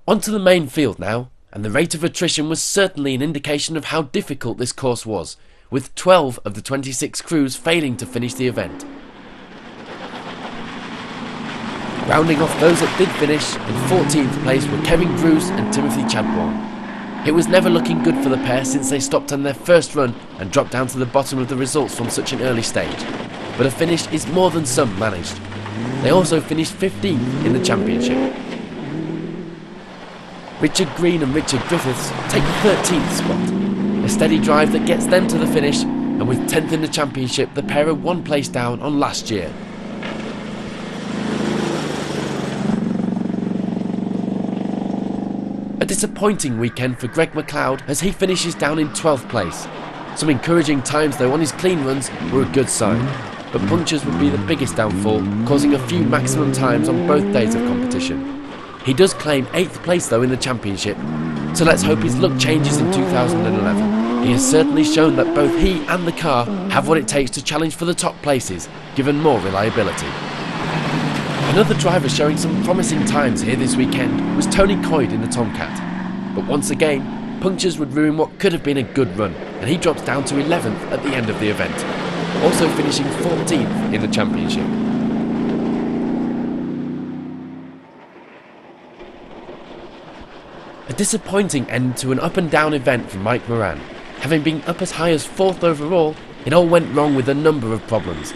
Onto the main field now, and the rate of attrition was certainly an indication of how difficult this course was, with 12 of the 26 crews failing to finish the event. Rounding off those that did finish, in 14th place were Kevin Bruce and Timothy Chadbourne. It was never looking good for the pair since they stopped on their first run and dropped down to the bottom of the results from such an early stage, but a finish is more than some managed. They also finished 15th in the championship. Richard Green and Richard Griffiths take the 13th spot, a steady drive that gets them to the finish, and with 10th in the championship the pair are one place down on last year. A disappointing weekend for Greg McLeod as he finishes down in 12th place. Some encouraging times though on his clean runs were a good sign, but punctures would be the biggest downfall, causing a few maximum times on both days of competition. He does claim 8th place though in the championship, so let's hope his luck changes in 2011. He has certainly shown that both he and the car have what it takes to challenge for the top places, given more reliability. Another driver showing some promising times here this weekend was Tony Coyd in the Tomcat, but once again, punctures would ruin what could have been a good run, and he drops down to 11th at the end of the event, also finishing 14th in the championship. A disappointing end to an up and down event for Mike Moran. Having been up as high as 4th overall, it all went wrong with a number of problems,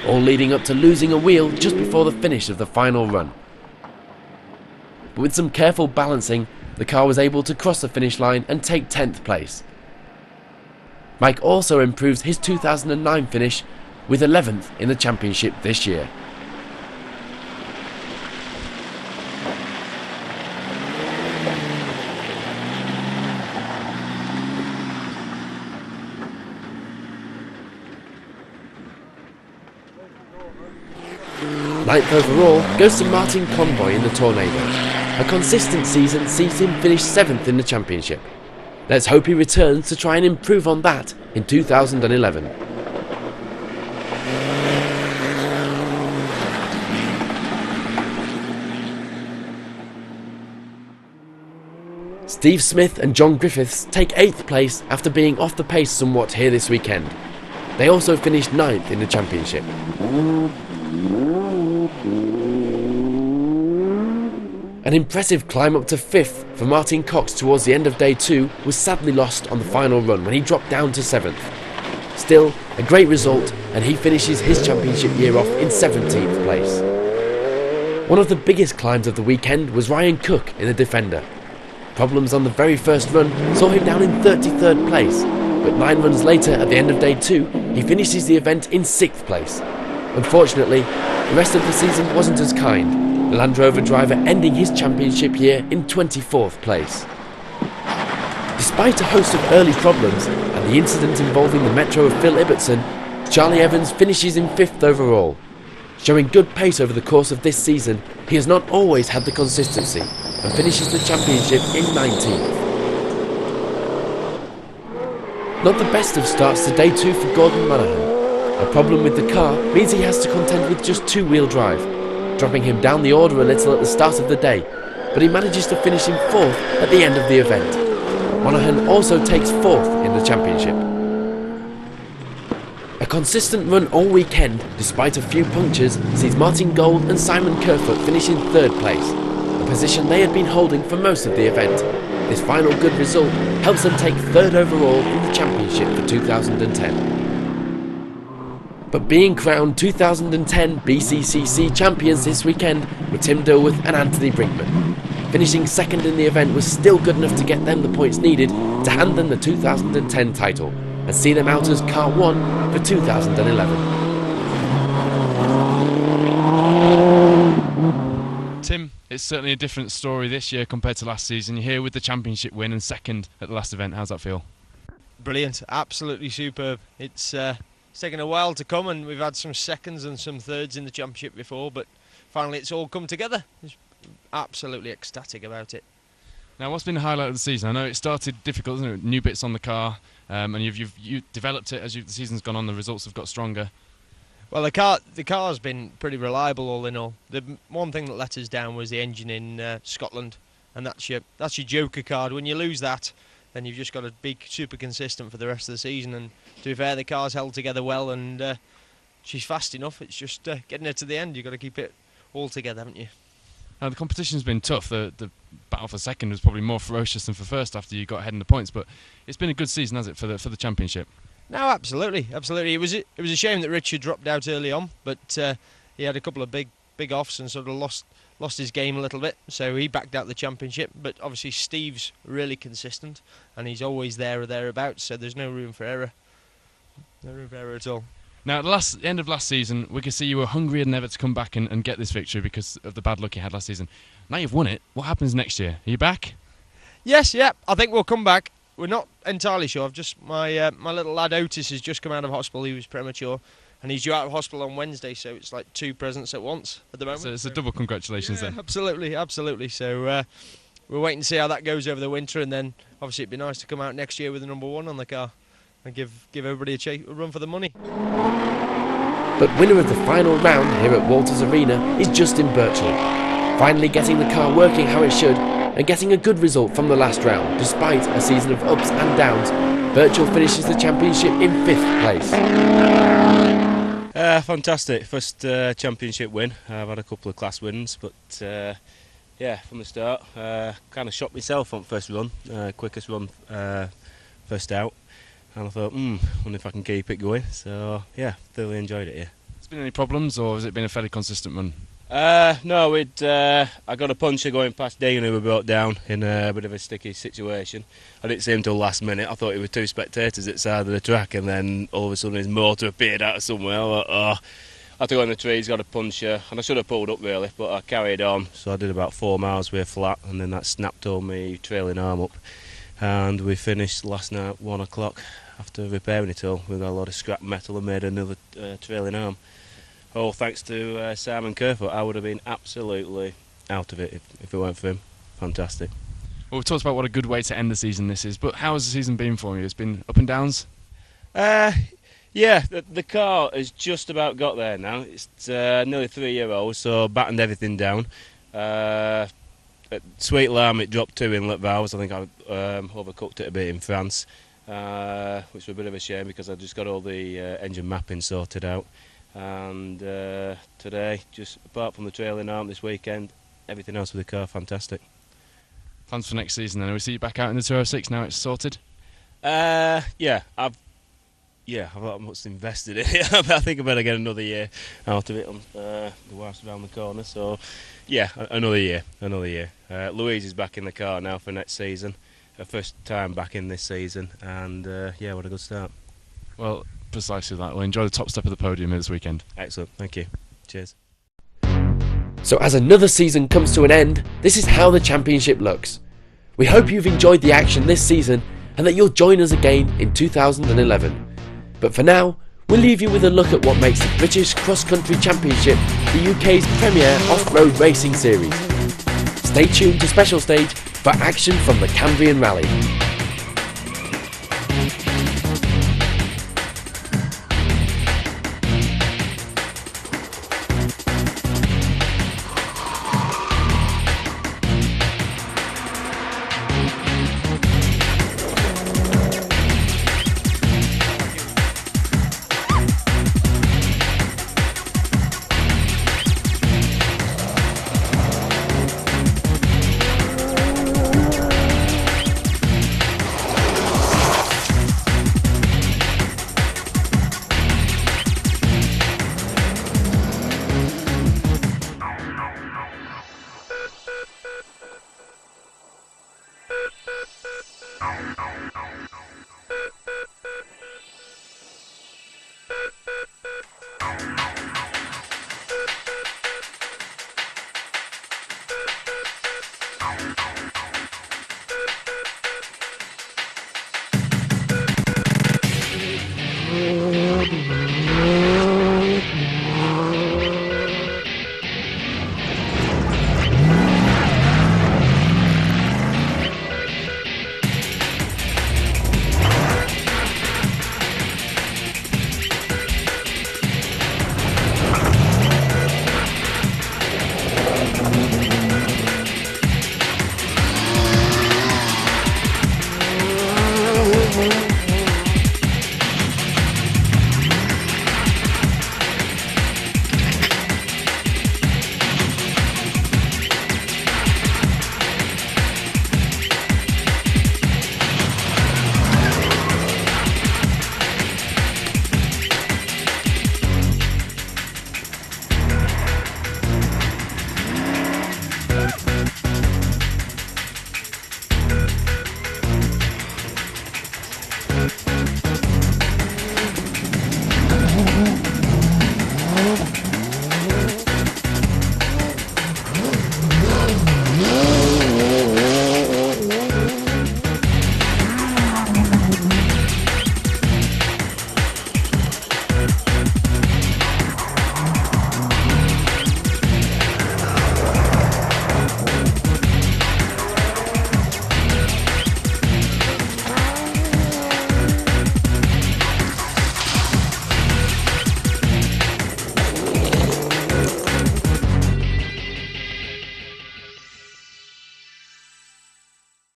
all leading up to losing a wheel just before the finish of the final run. But with some careful balancing, the car was able to cross the finish line and take 10th place. Mike also improved his 2009 finish with 11th in the championship this year. Ninth overall goes to Martin Conboy in the Tornado. A consistent season sees him finish 7th in the championship. Let's hope he returns to try and improve on that in 2011. Steve Smith and John Griffiths take 8th place after being off the pace somewhat here this weekend. They also finished 9th in the championship. An impressive climb up to 5th for Martin Cox towards the end of day 2 was sadly lost on the final run when he dropped down to 7th. Still, a great result, and he finishes his championship year off in 17th place. One of the biggest climbs of the weekend was Ryan Cook in the Defender. Problems on the very first run saw him down in 33rd place, but 9 runs later at the end of day 2 he finishes the event in 6th place. Unfortunately, the rest of the season wasn't as kind, the Land Rover driver ending his championship year in 24th place. Despite a host of early problems and the incident involving the Metro of Phil Ibbotson, Charlie Evans finishes in 5th overall. Showing good pace over the course of this season, he has not always had the consistency and finishes the championship in 19th. Not the best of starts to day 2 for Gordon Monaghan. A problem with the car means he has to contend with just 2-wheel drive, dropping him down the order a little at the start of the day, but he manages to finish in 4th at the end of the event. Monaghan also takes 4th in the championship. A consistent run all weekend, despite a few punctures, sees Martin Gold and Simon Kerfoot finish in 3rd place, a position they had been holding for most of the event. This final good result helps them take 3rd overall in the championship for 2010. But being crowned 2010 BCCC champions this weekend were Tim Dilworth and Anthony Brinkman. Finishing 2nd in the event was still good enough to get them the points needed to hand them the 2010 title and see them out as Car 1 for 2011. Tim, it's certainly a different story this year compared to last season. You're here with the championship win and 2nd at the last event. How's that feel? Brilliant, absolutely superb. It's taken a while to come, and we've had some 2nds and some 3rds in the championship before, but finally it's all come together. It's absolutely ecstatic about it. Now, what's been the highlight of the season? I know it started difficult, isn't it? New bits on the car, and you've developed it as the season's gone on. The results have got stronger. Well, the car's been pretty reliable all in all. The one thing that let us down was the engine in Scotland. and that's your joker card. When you lose that, then you've just got to be super consistent for the rest of the season. And to be fair, the car's held together well, and she's fast enough. It's just getting her to the end. You've got to keep it all together, haven't you? Now, the competition's been tough. The battle for second was probably more ferocious than for first after you got ahead in the points. But it's been a good season, has it, for the championship? No, absolutely. It was a shame that Richard dropped out early on, but he had a couple of big offs and sort of lost his game a little bit, so he backed out the championship. But obviously Steve's really consistent, and he's always there or thereabouts, so there's no room for error. No room for error at all. Now, at the end of last season, we could see you were hungrier than ever to come back and get this victory because of the bad luck you had last season. Now you've won it. What happens next year? Are you back? Yes, yeah. I think we'll come back. We're not entirely sure. I've just my little lad Otis has just come out of hospital. He was premature, and he's due out of hospital on Wednesday. So it's like 2 presents at once at the moment. So it's a double congratulations then. Absolutely. So we're waiting to see how that goes over the winter, and then obviously it'd be nice to come out next year with the number 1 on the car and give everybody a run for the money. But winner of the final round here at Walters Arena is Justin Birchall, finally getting the car working how it should and getting a good result from the last round. Despite a season of ups and downs, Birchall finishes the championship in 5th place. Fantastic, first championship win. I've had a couple of class wins, but yeah, from the start, kind of shocked myself on first run, quickest run first out. And I thought, wonder if I can keep it going. So, yeah, thoroughly enjoyed it, yeah. Has there been any problems, or has it been a fairly consistent run? No, I got a puncher going past Dean who were brought down in a bit of a sticky situation. I didn't see him till last minute. I thought it was 2 spectators at the side of the track, and then all of a sudden his motor appeared out of somewhere. I thought, I had to go in the trees, got a puncture, and I should have pulled up really, but I carried on. So I did about 4 miles with a flat, and then that snapped all my trailing arm up. And we finished last night at 1 o'clock after repairing it all. We got a lot of scrap metal and made another trailing arm. All thanks to Simon Kerfoot. I would have been absolutely out of it if it weren't for him. Fantastic. Well, we've talked about what a good way to end the season this is, but how has the season been for you? It's been up and downs? Yeah, the car has just about got there now. It's nearly 3-year-old, so battened everything down. At Sweet Lamb it dropped 2 inlet valves. I think I overcooked it a bit in France, which was a bit of a shame because I just got all the engine mapping sorted out. And today, just apart from the trailing arm this weekend, everything else with the car fantastic. Plans for next season then? We see you back out in the 206 now it's sorted? Yeah, I've got much invested in it. I think I better get another year out of it. The wife's around the corner, so yeah, another year. Louise is back in the car now for next season. Her first time back in this season, and yeah, what a good start. Well, precisely that. We'll enjoy the top step of the podium this weekend. Excellent, thank you. Cheers. So as another season comes to an end, this is how the championship looks. We hope you've enjoyed the action this season and that you'll join us again in 2011. But for now, we'll leave you with a look at what makes the British Cross Country Championship the UK's premier off-road racing series. Stay tuned to Special Stage for action from the Cambrian Rally.